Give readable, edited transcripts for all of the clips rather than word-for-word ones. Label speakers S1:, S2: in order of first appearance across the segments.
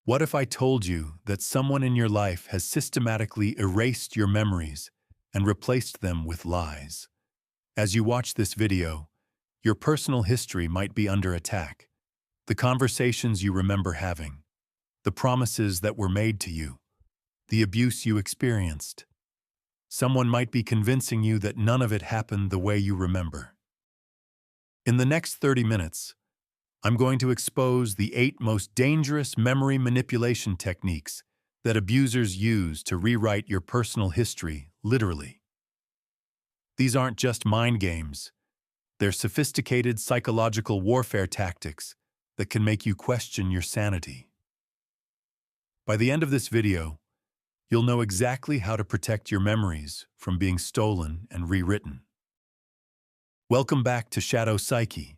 S1: What if I told you that someone in your life has systematically erased your memories and replaced them with lies? As you watch this video, your personal history might be under attack. The conversations you remember having, the promises that were made to you, the abuse you experienced. Someone might be convincing you that none of it happened the way you remember. In the next 30 minutes, I'm going to expose the 8 most dangerous memory manipulation techniques that abusers use to rewrite your personal history, literally. These aren't just mind games. They're sophisticated psychological warfare tactics that can make you question your sanity. By the end of this video, you'll know exactly how to protect your memories from being stolen and rewritten. Welcome back to Shadow Psyche,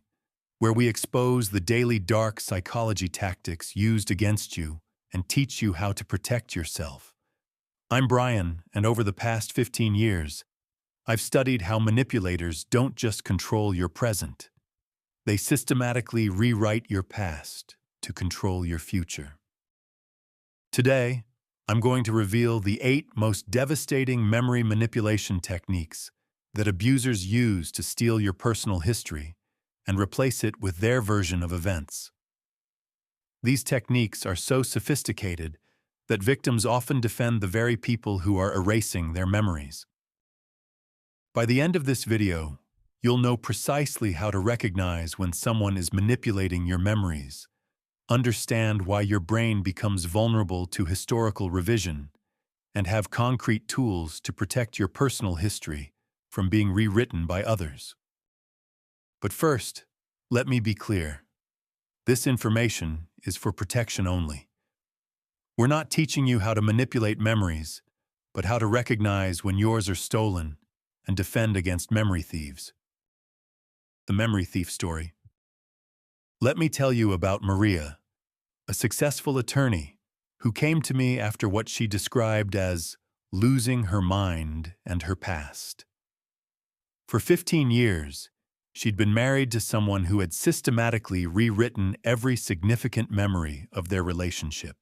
S1: where we expose the daily dark psychology tactics used against you and teach you how to protect yourself. I'm Brian, and over the past 15 years, I've studied how manipulators don't just control your present. They systematically rewrite your past to control your future. Today, I'm going to reveal the 8 most devastating memory manipulation techniques that abusers use to steal your personal history and replace it with their version of events. These techniques are so sophisticated that victims often defend the very people who are erasing their memories. By the end of this video, you'll know precisely how to recognize when someone is manipulating your memories, understand why your brain becomes vulnerable to historical revision, and have concrete tools to protect your personal history from being rewritten by others. But first, let me be clear. This information is for protection only. We're not teaching you how to manipulate memories, but how to recognize when yours are stolen and defend against memory thieves. The memory thief story. Let me tell you about Maria, a successful attorney who came to me after what she described as losing her mind and her past. For 15 years, she'd been married to someone who had systematically rewritten every significant memory of their relationship.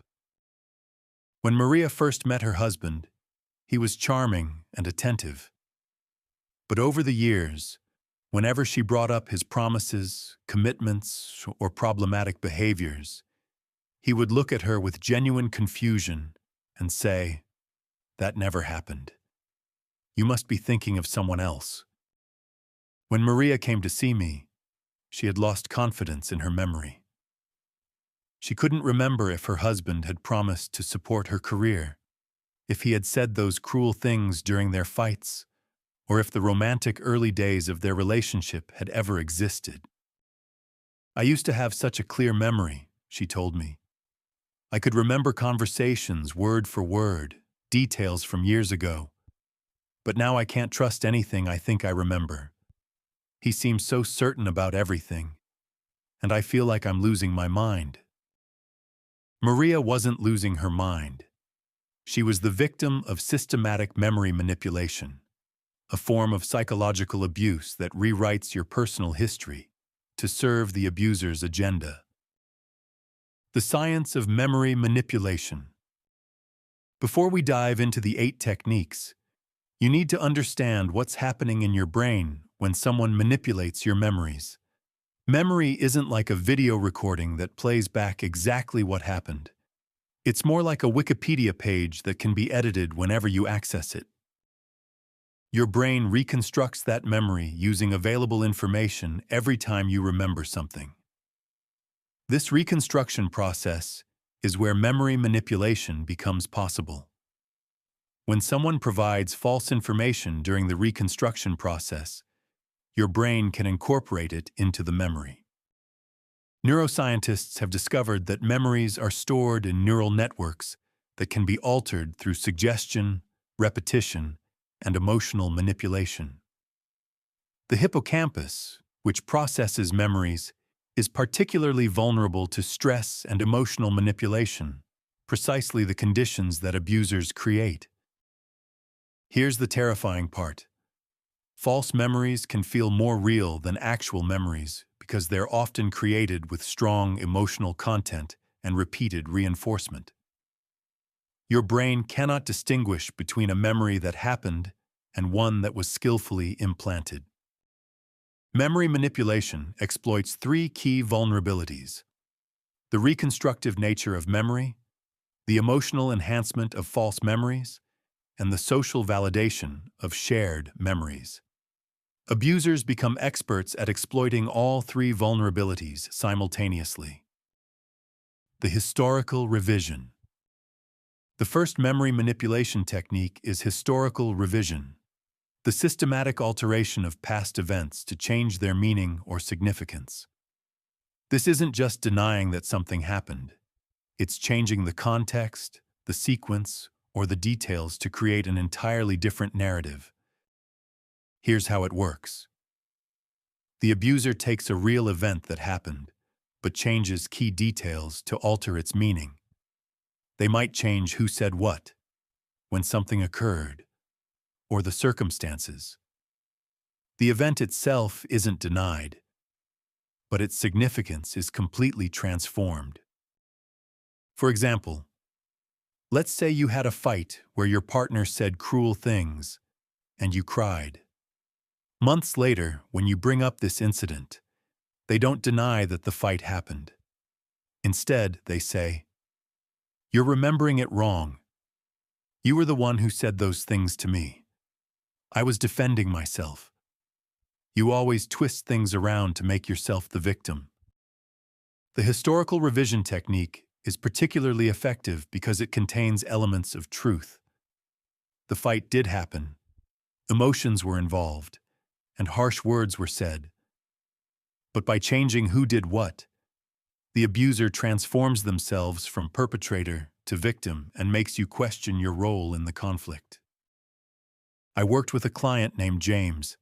S1: When Maria first met her husband, he was charming and attentive. But over the years, whenever she brought up his promises, commitments, or problematic behaviors, he would look at her with genuine confusion and say, "That never happened. You must be thinking of someone else." When Maria came to see me, she had lost confidence in her memory. She couldn't remember if her husband had promised to support her career, if he had said those cruel things during their fights, or if the romantic early days of their relationship had ever existed. "I used to have such a clear memory," she told me. "I could remember conversations word for word, details from years ago. But now I can't trust anything I think I remember. He seems so certain about everything, and I feel like I'm losing my mind." Maria wasn't losing her mind. She was the victim of systematic memory manipulation, a form of psychological abuse that rewrites your personal history to serve the abuser's agenda. The science of memory manipulation. Before we dive into the 8 techniques, you need to understand what's happening in your brain when someone manipulates your memories. Memory isn't like a video recording that plays back exactly what happened. It's more like a Wikipedia page that can be edited whenever you access it. Your brain reconstructs that memory using available information every time you remember something. This reconstruction process is where memory manipulation becomes possible. When someone provides false information during the reconstruction process, your brain can incorporate it into the memory. Neuroscientists have discovered that memories are stored in neural networks that can be altered through suggestion, repetition, and emotional manipulation. The hippocampus, which processes memories, is particularly vulnerable to stress and emotional manipulation, precisely the conditions that abusers create. Here's the terrifying part. False memories can feel more real than actual memories because they're often created with strong emotional content and repeated reinforcement. Your brain cannot distinguish between a memory that happened and one that was skillfully implanted. Memory manipulation exploits three key vulnerabilities: the reconstructive nature of memory, the emotional enhancement of false memories, and the social validation of shared memories. Abusers become experts at exploiting all three vulnerabilities simultaneously. The historical revision. The first memory manipulation technique is historical revision, the systematic alteration of past events to change their meaning or significance. This isn't just denying that something happened. It's changing the context, the sequence, or the details to create an entirely different narrative. Here's how it works. The abuser takes a real event that happened, but changes key details to alter its meaning. They might change who said what, when something occurred, or the circumstances. The event itself isn't denied, but its significance is completely transformed. For example, let's say you had a fight where your partner said cruel things, and you cried. Months later, when you bring up this incident, they don't deny that the fight happened. Instead, they say, "You're remembering it wrong. You were the one who said those things to me. I was defending myself. You always twist things around to make yourself the victim." The historical revision technique is particularly effective because it contains elements of truth. The fight did happen, emotions were involved, and harsh words were said. But by changing who did what, the abuser transforms themselves from perpetrator to victim and makes you question your role in the conflict. I worked with a client named James,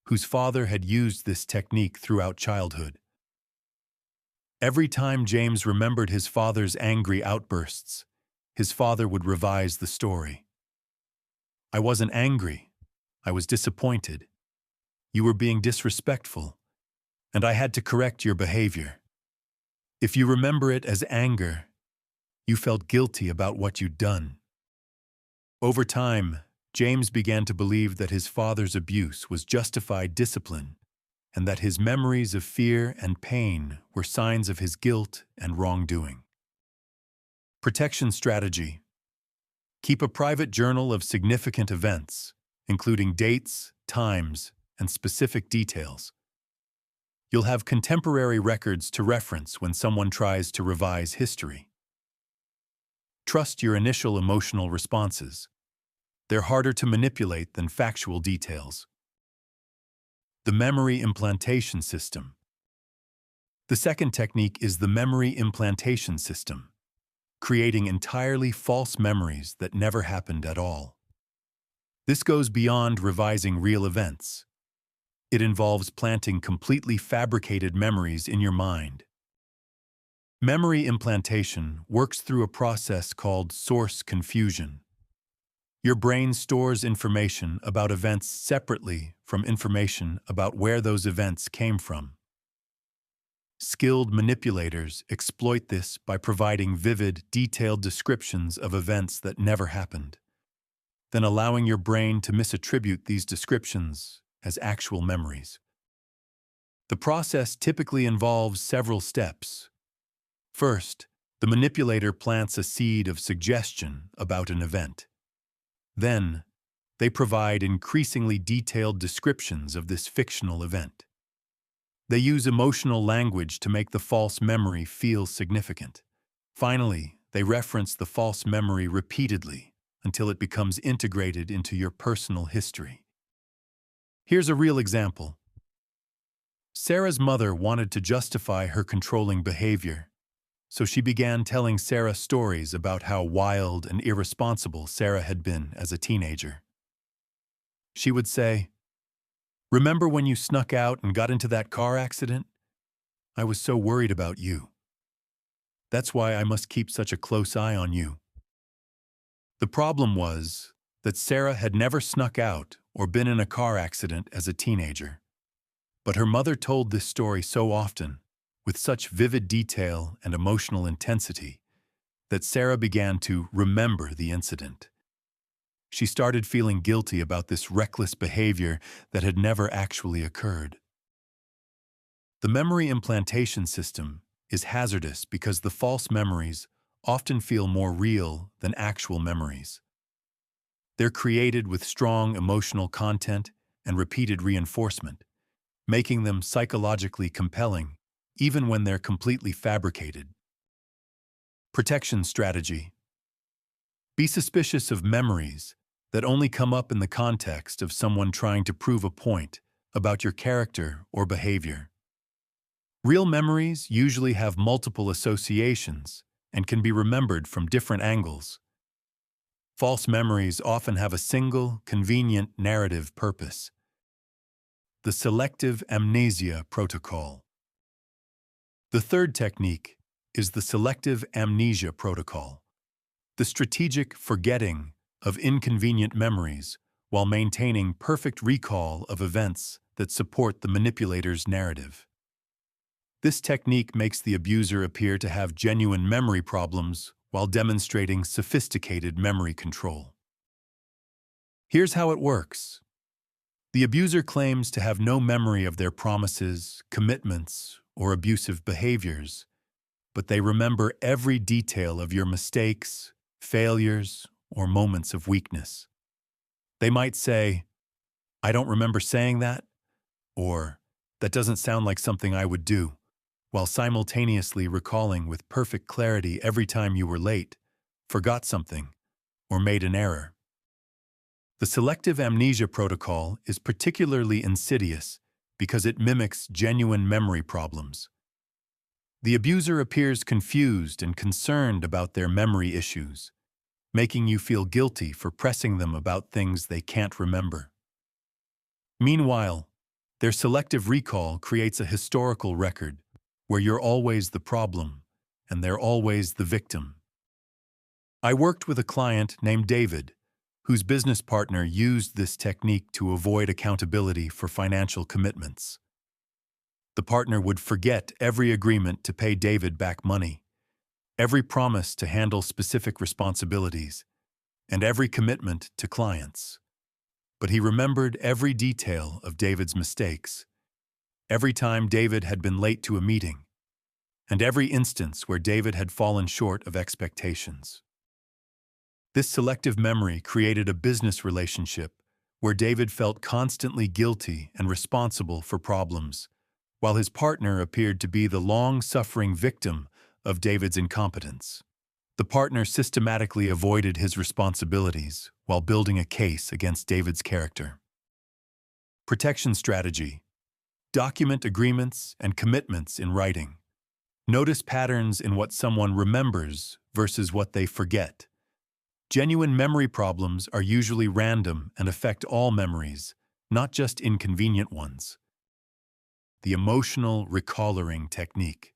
S1: whose father had used this technique throughout childhood. Every time James remembered his father's angry outbursts, his father would revise the story. "I wasn't angry. I was disappointed. You were being disrespectful, and I had to correct your behavior. If you remember it as anger, you felt guilty about what you'd done." Over time, James began to believe that his father's abuse was justified discipline, and that his memories of fear and pain were signs of his guilt and wrongdoing. Protection strategy. Keep a private journal of significant events, including dates, times, and specific details. You'll have contemporary records to reference when someone tries to revise history. Trust your initial emotional responses. They're harder to manipulate than factual details. The memory implantation system. The second technique is the memory implantation system, creating entirely false memories that never happened at all. This goes beyond revising real events. It involves planting completely fabricated memories in your mind. Memory implantation works through a process called source confusion. Your brain stores information about events separately from information about where those events came from. Skilled manipulators exploit this by providing vivid, detailed descriptions of events that never happened, then allowing your brain to misattribute these descriptions as actual memories. The process typically involves several steps. First, the manipulator plants a seed of suggestion about an event. Then, they provide increasingly detailed descriptions of this fictional event. They use emotional language to make the false memory feel significant. Finally, they reference the false memory repeatedly until it becomes integrated into your personal history. Here's a real example. Sarah's mother wanted to justify her controlling behavior, so she began telling Sarah stories about how wild and irresponsible Sarah had been as a teenager. She would say, "Remember when you snuck out and got into that car accident? I was so worried about you. That's why I must keep such a close eye on you." The problem was that Sarah had never snuck out or been in a car accident as a teenager. But her mother told this story so often with such vivid detail and emotional intensity that Sarah began to remember the incident. She started feeling guilty about this reckless behavior that had never actually occurred. The memory implantation system is hazardous because the false memories often feel more real than actual memories. They're created with strong emotional content and repeated reinforcement, making them psychologically compelling even when they're completely fabricated. Protection strategy. Be suspicious of memories that only come up in the context of someone trying to prove a point about your character or behavior. Real memories usually have multiple associations and can be remembered from different angles. False memories often have a single, convenient narrative purpose. The selective amnesia protocol. The third technique is the selective amnesia protocol, the strategic forgetting of inconvenient memories while maintaining perfect recall of events that support the manipulator's narrative. This technique makes the abuser appear to have genuine memory problems while demonstrating sophisticated memory control. Here's how it works. The abuser claims to have no memory of their promises, commitments, or abusive behaviors, but they remember every detail of your mistakes, failures, or moments of weakness. They might say, "I don't remember saying that," or "That doesn't sound like something I would do," while simultaneously recalling with perfect clarity every time you were late, forgot something, or made an error. The selective amnesia protocol is particularly insidious because it mimics genuine memory problems. The abuser appears confused and concerned about their memory issues, making you feel guilty for pressing them about things they can't remember. Meanwhile, their selective recall creates a historical record where you're always the problem and they're always the victim. I worked with a client named David, whose business partner used this technique to avoid accountability for financial commitments. The partner would forget every agreement to pay David back money, every promise to handle specific responsibilities, and every commitment to clients. But he remembered every detail of David's mistakes, every time David had been late to a meeting, and every instance where David had fallen short of expectations. This selective memory created a business relationship where David felt constantly guilty and responsible for problems, while his partner appeared to be the long-suffering victim of David's incompetence. The partner systematically avoided his responsibilities while building a case against David's character. Protection strategy. Document agreements and commitments in writing. Notice patterns in what someone remembers versus what they forget. Genuine memory problems are usually random and affect all memories, not just inconvenient ones. The emotional recoloring technique.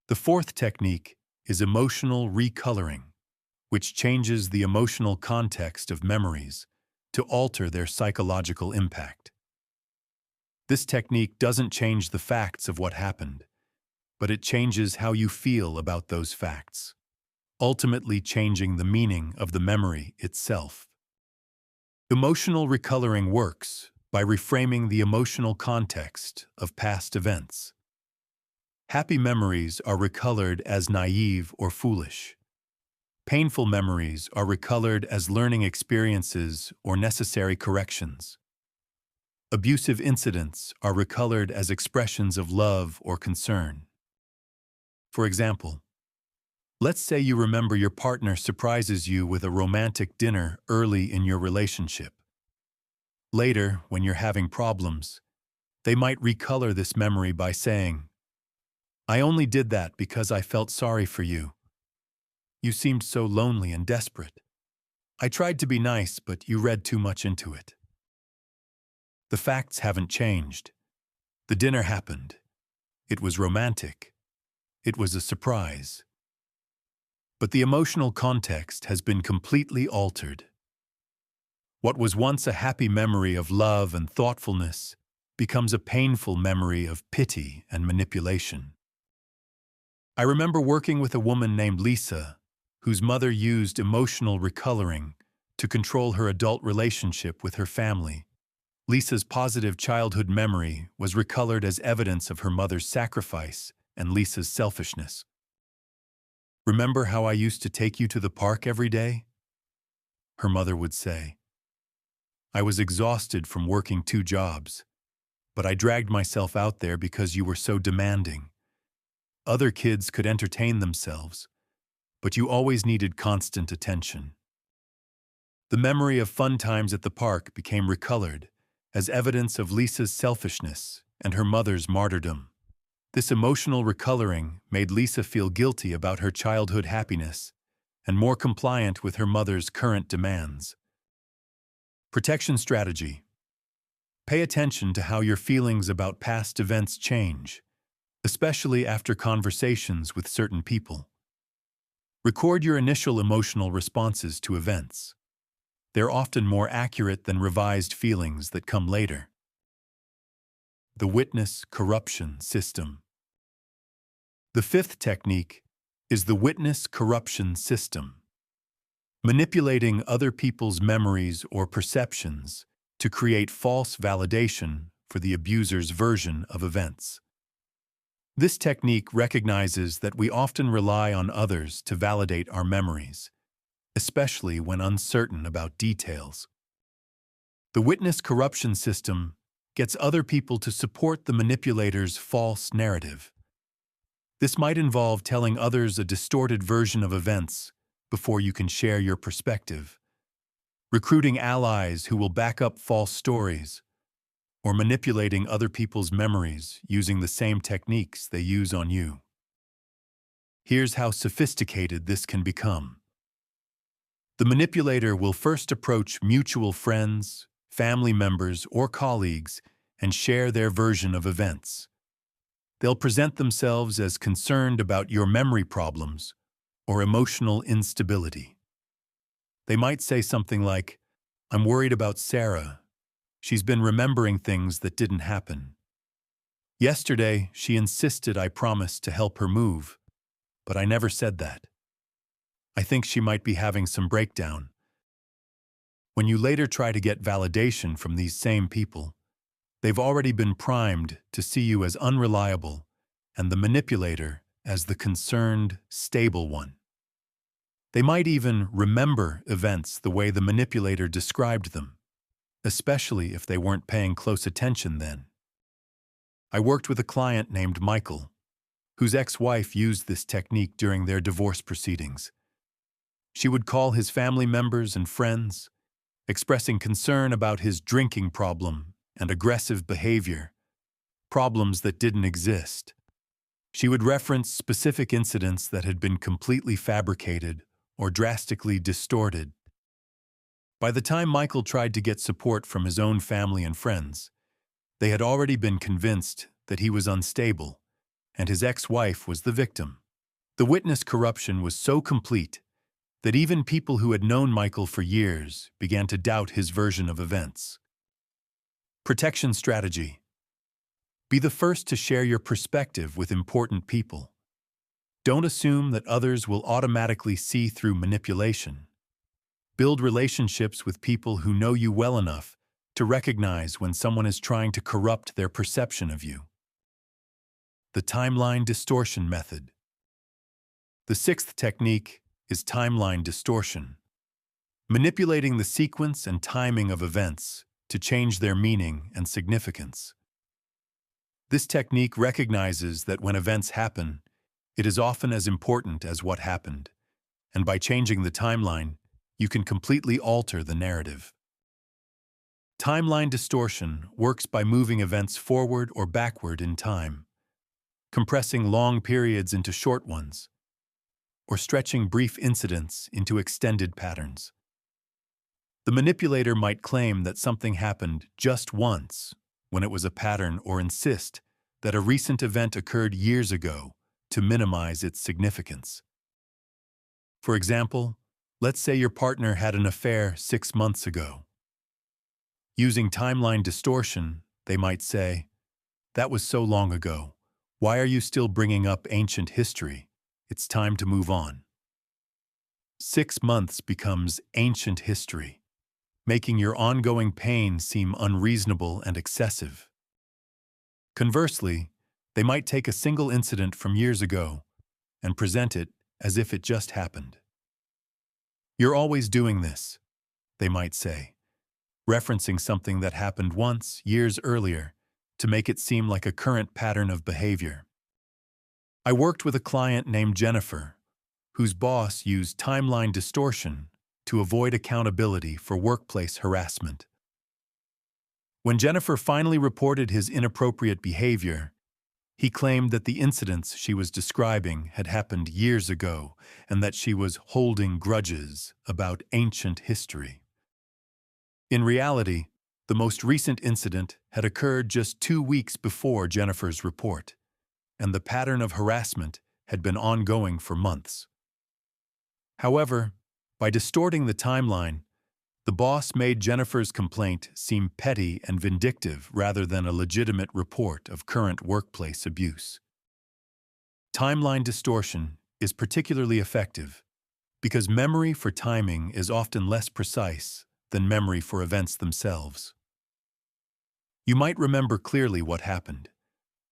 S1: The fourth technique is emotional recoloring, which changes the emotional context of memories to alter their psychological impact. This technique doesn't change the facts of what happened, but it changes how you feel about those facts, ultimately changing the meaning of the memory itself. Emotional recoloring works by reframing the emotional context of past events. Happy memories are recolored as naive or foolish. Painful memories are recolored as learning experiences or necessary corrections. Abusive incidents are recolored as expressions of love or concern. For example, let's say you remember your partner surprises you with a romantic dinner early in your relationship. Later, when you're having problems, they might recolor this memory by saying, "I only did that because I felt sorry for you. You seemed so lonely and desperate. I tried to be nice, but you read too much into it." The facts haven't changed. The dinner happened. It was romantic. It was a surprise. But the emotional context has been completely altered. What was once a happy memory of love and thoughtfulness becomes a painful memory of pity and manipulation. I remember working with a woman named Lisa, whose mother used emotional recoloring to control her adult relationship with her family. Lisa's positive childhood memory was recolored as evidence of her mother's sacrifice and Lisa's selfishness. "Remember how I used to take you to the park every day?" her mother would say. "I was exhausted from working 2 jobs, but I dragged myself out there because you were so demanding. Other kids could entertain themselves, but you always needed constant attention." The memory of fun times at the park became recolored as evidence of Lisa's selfishness and her mother's martyrdom. This emotional recoloring made Lisa feel guilty about her childhood happiness and more compliant with her mother's current demands. Protection strategy. Pay attention to how your feelings about past events change, especially after conversations with certain people. Record your initial emotional responses to events. They're often more accurate than revised feelings that come later. The witness corruption system. The 5th technique is the witness corruption system. Manipulating other people's memories or perceptions to create false validation for the abuser's version of events. This technique recognizes that we often rely on others to validate our memories, especially when uncertain about details. The witness corruption system gets other people to support the manipulator's false narrative. This might involve telling others a distorted version of events before you can share your perspective, recruiting allies who will back up false stories, or manipulating other people's memories using the same techniques they use on you. Here's how sophisticated this can become. The manipulator will first approach mutual friends, family members, or colleagues and share their version of events. They'll present themselves as concerned about your memory problems or emotional instability. They might say something like, "I'm worried about Sarah. She's been remembering things that didn't happen. Yesterday, she insisted I promised to help her move, but I never said that. I think she might be having some breakdown." When you later try to get validation from these same people, they've already been primed to see you as unreliable and the manipulator as the concerned, stable one. They might even remember events the way the manipulator described them, especially if they weren't paying close attention then. I worked with a client named Michael, whose ex-wife used this technique during their divorce proceedings. She would call his family members and friends, expressing concern about his drinking problem and aggressive behavior, problems that didn't exist. She would reference specific incidents that had been completely fabricated or drastically distorted. By the time Michael tried to get support from his own family and friends, they had already been convinced that he was unstable, and his ex-wife was the victim. The witness corruption was so complete that even people who had known Michael for years began to doubt his version of events. Protection strategy. Be the first to share your perspective with important people. Don't assume that others will automatically see through manipulation. Build relationships with people who know you well enough to recognize when someone is trying to corrupt their perception of you. The timeline distortion method. The 6th technique is timeline distortion, manipulating the sequence and timing of events to change their meaning and significance. This technique recognizes that when events happen, it is often as important as what happened, and by changing the timeline, you can completely alter the narrative. Timeline distortion works by moving events forward or backward in time, compressing long periods into short ones, or stretching brief incidents into extended patterns. The manipulator might claim that something happened just once when it was a pattern, or insist that a recent event occurred years ago to minimize its significance. For example, let's say your partner had an affair 6 months ago. Using timeline distortion, They might say, "That was so long ago. Why are you still bringing up ancient history? It's time to move on." 6 months becomes ancient history, making your ongoing pain seem unreasonable and excessive. Conversely, they might take a single incident from years ago and present it as if it just happened. "You're always doing this," they might say, referencing something that happened once, years earlier, to make it seem like a current pattern of behavior. I worked with a client named Jennifer, whose boss used timeline distortion to avoid accountability for workplace harassment. When Jennifer finally reported his inappropriate behavior, he claimed that the incidents she was describing had happened years ago and that she was holding grudges about ancient history. In reality, the most recent incident had occurred just 2 weeks before Jennifer's report, and the pattern of harassment had been ongoing for months. However, by distorting the timeline, the boss made Jennifer's complaint seem petty and vindictive rather than a legitimate report of current workplace abuse. Timeline distortion is particularly effective because memory for timing is often less precise than memory for events themselves. You might remember clearly what happened,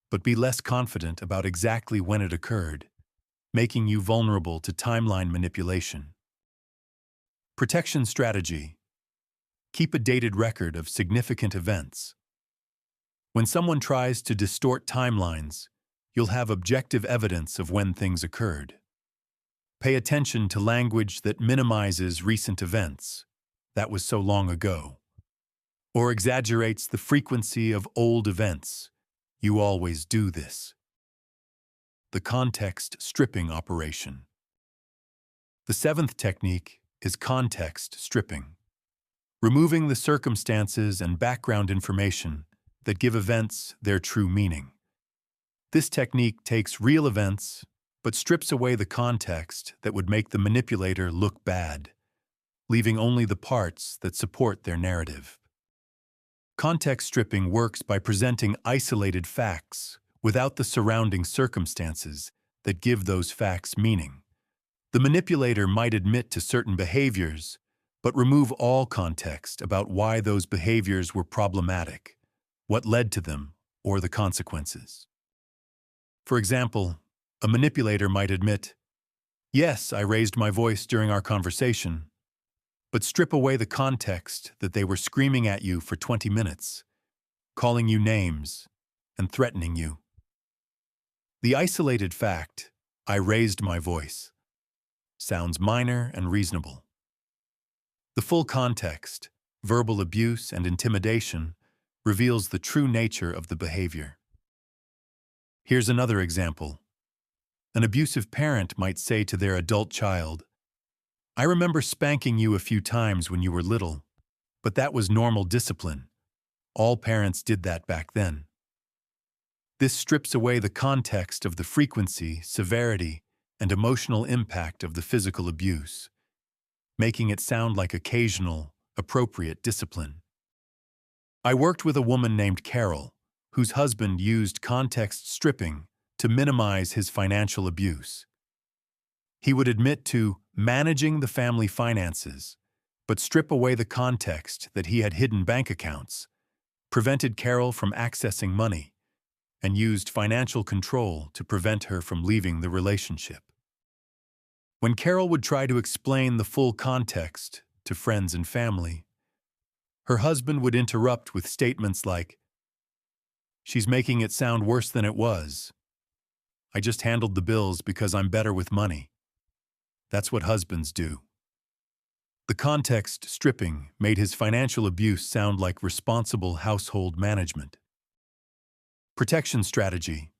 S1: but be less confident about exactly when it occurred, making you vulnerable to timeline manipulation. Protection strategy. Keep a dated record of significant events. When someone tries to distort timelines, you'll have objective evidence of when things occurred. Pay attention to language that minimizes recent events, "that was so long ago," or exaggerates the frequency of old events, "you always do this." The context stripping operation. The 7th technique is context stripping, removing the circumstances and background information that give events their true meaning. This technique takes real events, but strips away the context that would make the manipulator look bad, leaving only the parts that support their narrative. Context stripping works by presenting isolated facts without the surrounding circumstances that give those facts meaning. The manipulator might admit to certain behaviors, but remove all context about why those behaviors were problematic, what led to them, or the consequences. For example, a manipulator might admit, "Yes, I raised my voice during our conversation," but strip away the context that they were screaming at you for 20 minutes, calling you names, and threatening you. The isolated fact, "I raised my voice," sounds minor and reasonable. The full context, verbal abuse and intimidation, reveals the true nature of the behavior. Here's another example. An abusive parent might say to their adult child, "I remember spanking you a few times when you were little, but that was normal discipline. All parents did that back then." This strips away the context of the frequency, severity, and emotional impact of the physical abuse, making it sound like occasional, appropriate discipline. I worked with a woman named Carol, whose husband used context stripping to minimize his financial abuse. He would admit to managing the family finances, but strip away the context that he had hidden bank accounts, prevented Carol from accessing money, and used financial control to prevent her from leaving the relationship. When Carol would try to explain the full context to friends and family, her husband would interrupt with statements like, "She's making it sound worse than it was. I just handled the bills because I'm better with money." That's what husbands do. The context stripping made his financial abuse sound like responsible household management. Protection strategy.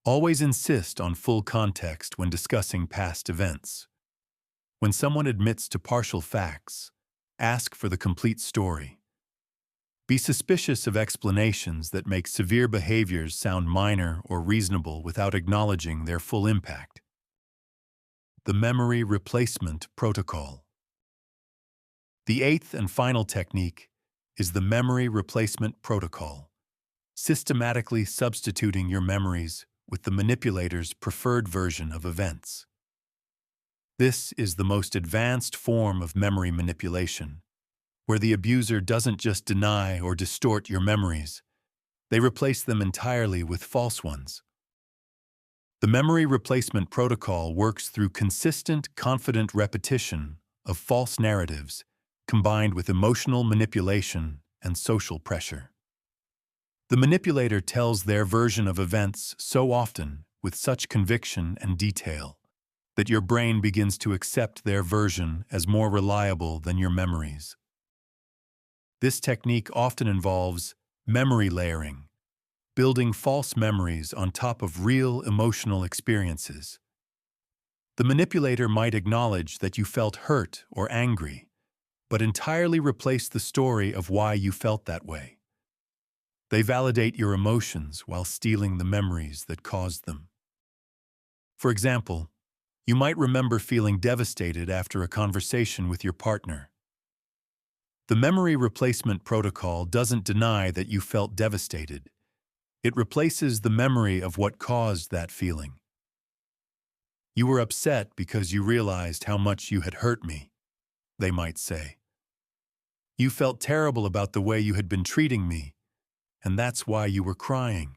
S1: Always insist on full context when discussing past events. When someone admits to partial facts, ask for the complete story. Be suspicious of explanations that make severe behaviors sound minor or reasonable without acknowledging their full impact. The memory replacement protocol. The 8th and final technique is the memory replacement protocol, systematically substituting your memories with the manipulator's preferred version of events. This is the most advanced form of memory manipulation, where the abuser doesn't just deny or distort your memories, they replace them entirely with false ones. The memory replacement protocol works through consistent, confident repetition of false narratives combined with emotional manipulation and social pressure. The manipulator tells their version of events so often, with such conviction and detail, that your brain begins to accept their version as more reliable than your memories. This technique often involves memory layering, building false memories on top of real emotional experiences. The manipulator might acknowledge that you felt hurt or angry, but entirely replace the story of why you felt that way. They validate your emotions while stealing the memories that caused them. For example, you might remember feeling devastated after a conversation with your partner. The memory replacement protocol doesn't deny that you felt devastated. It replaces the memory of what caused that feeling. You were upset because you realized how much you had hurt me, they might say. You felt terrible about the way you had been treating me, and that's why you were crying.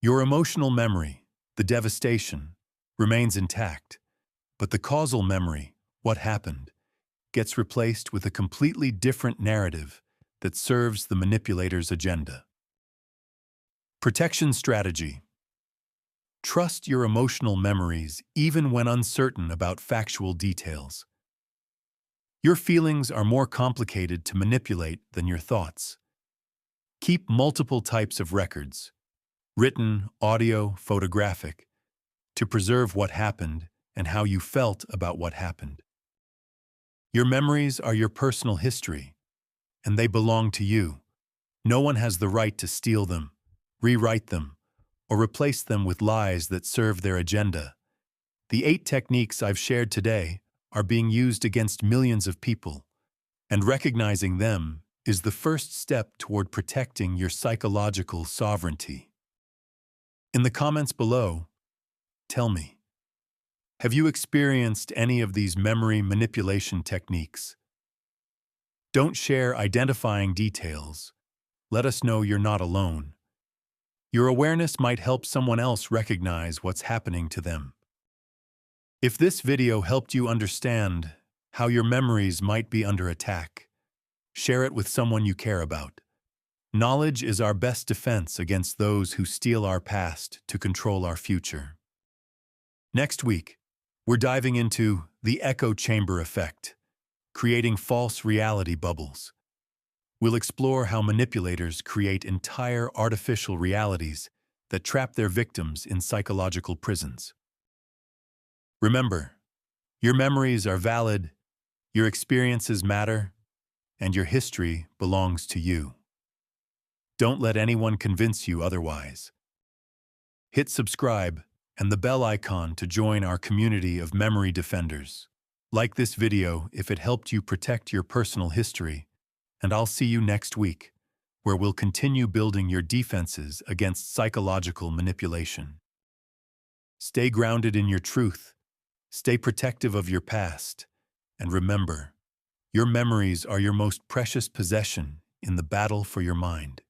S1: Your emotional memory, the devastation, remains intact, but the causal memory, what happened, gets replaced with a completely different narrative that serves the manipulator's agenda. Protection strategy. Trust your emotional memories even when uncertain about factual details. Your feelings are more complicated to manipulate than your thoughts. Keep multiple types of records, written, audio, photographic, to preserve what happened and how you felt about what happened. Your memories are your personal history, and they belong to you. No one has the right to steal them, rewrite them, or replace them with lies that serve their agenda. The 8 techniques I've shared today are being used against millions of people, and recognizing them is the first step toward protecting your psychological sovereignty. In the comments below, tell me, have you experienced any of these memory manipulation techniques? Don't share identifying details. Let us know you're not alone. Your awareness might help someone else recognize what's happening to them. If this video helped you understand how your memories might be under attack, share it with someone you care about. Knowledge is our best defense against those who steal our past to control our future. Next week, we're diving into the echo chamber effect, creating false reality bubbles. We'll explore how manipulators create entire artificial realities that trap their victims in psychological prisons. Remember, your memories are valid, your experiences matter, and your history belongs to you. Don't let anyone convince you otherwise. Hit subscribe and the bell icon to join our community of memory defenders. Like this video if it helped you protect your personal history, and I'll see you next week, where we'll continue building your defenses against psychological manipulation. Stay grounded in your truth, stay protective of your past, and remember, your memories are your most precious possession in the battle for your mind.